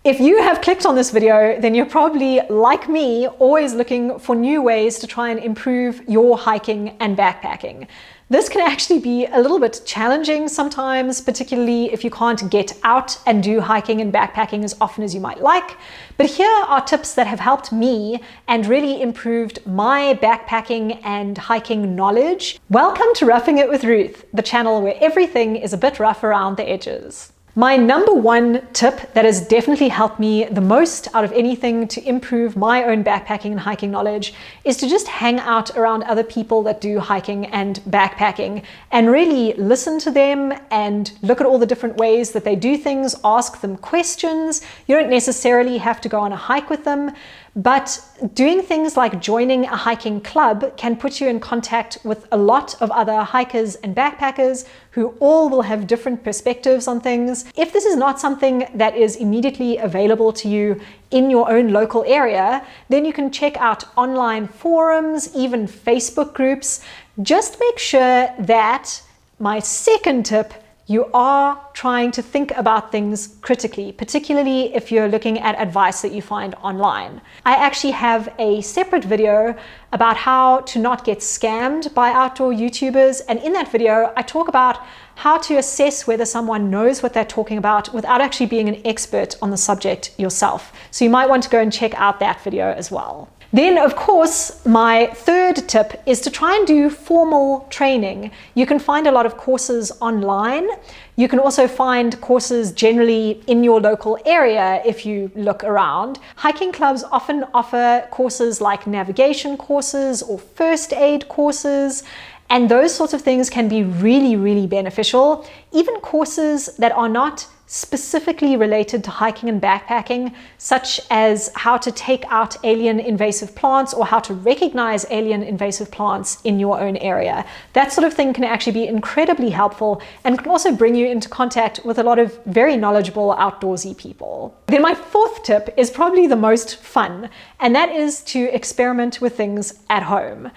If you have clicked on this video, then you're probably, like me, always looking for new ways to try and improve your hiking and backpacking. This can actually be a little bit challenging sometimes, particularly if you can't get out and do hiking and backpacking as often as you might like. But here are tips that have helped me and really improved my backpacking and hiking knowledge. Welcome to Roughing It with Ruth, the channel where everything is a bit rough around the edges. My number one tip that has definitely helped me the most out of anything to improve my own backpacking and hiking knowledge is to just hang out around other people that do hiking and backpacking and really listen to them and look at all the different ways that they do things, ask them questions. You don't necessarily have to go on a hike with them, but doing things like joining a hiking club can put you in contact with a lot of other hikers and backpackers who all will have different perspectives on things. If this is not something that is immediately available to you in your own local area, then you can check out online forums, even Facebook groups. Just make sure that, my second tip, you are trying to think about things critically, particularly if you're looking at advice that you find online. I actually have a separate video about how to not get scammed by outdoor YouTubers, and in that video I talk about how to assess whether someone knows what they're talking about without actually being an expert on the subject yourself. So you might want to go and check out that video as well. Then, of course, my third tip is to try and do formal training. You can find a lot of courses online. You can also find courses generally in your local area if you look around. Hiking clubs often offer courses like navigation courses or first aid courses, and those sorts of things can be really, really beneficial. Even courses that are not specifically related to hiking and backpacking, such as how to take out alien invasive plants or how to recognize alien invasive plants in your own area. That sort of thing can actually be incredibly helpful and can also bring you into contact with a lot of very knowledgeable outdoorsy people. Then my fourth tip is probably the most fun, and that is to experiment with things at home.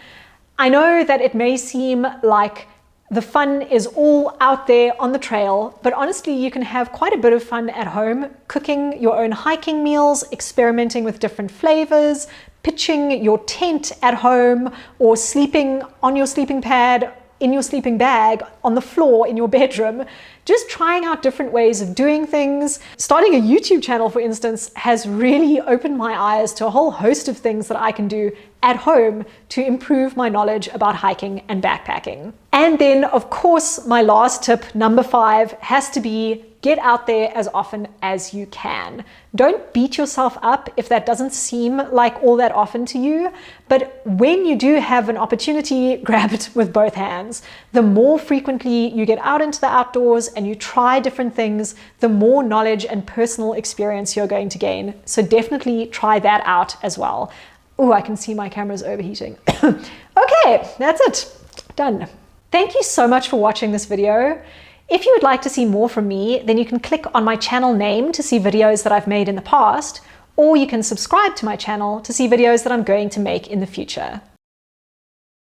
I know that it may seem like the fun is all out there on the trail, but honestly, you can have quite a bit of fun at home, cooking your own hiking meals, experimenting with different flavors, pitching your tent at home, or sleeping on your sleeping pad, in your sleeping bag, on the floor in your bedroom. Just trying out different ways of doing things. Starting a YouTube channel, for instance, has really opened my eyes to a whole host of things that I can do at home to improve my knowledge about hiking and backpacking. And then, of course, my last tip, number 5, has to be get out there as often as you can. Don't beat yourself up if that doesn't seem like all that often to you, but when you do have an opportunity, grab it with both hands. The more frequently you get out into the outdoors and you try different things, the more knowledge and personal experience you're going to gain. So definitely try that out as well. Oh, I can see my camera's overheating. Okay, that's it. Done. Thank you so much for watching this video. If you would like to see more from me, then you can click on my channel name to see videos that I've made in the past, or you can subscribe to my channel to see videos that I'm going to make in the future.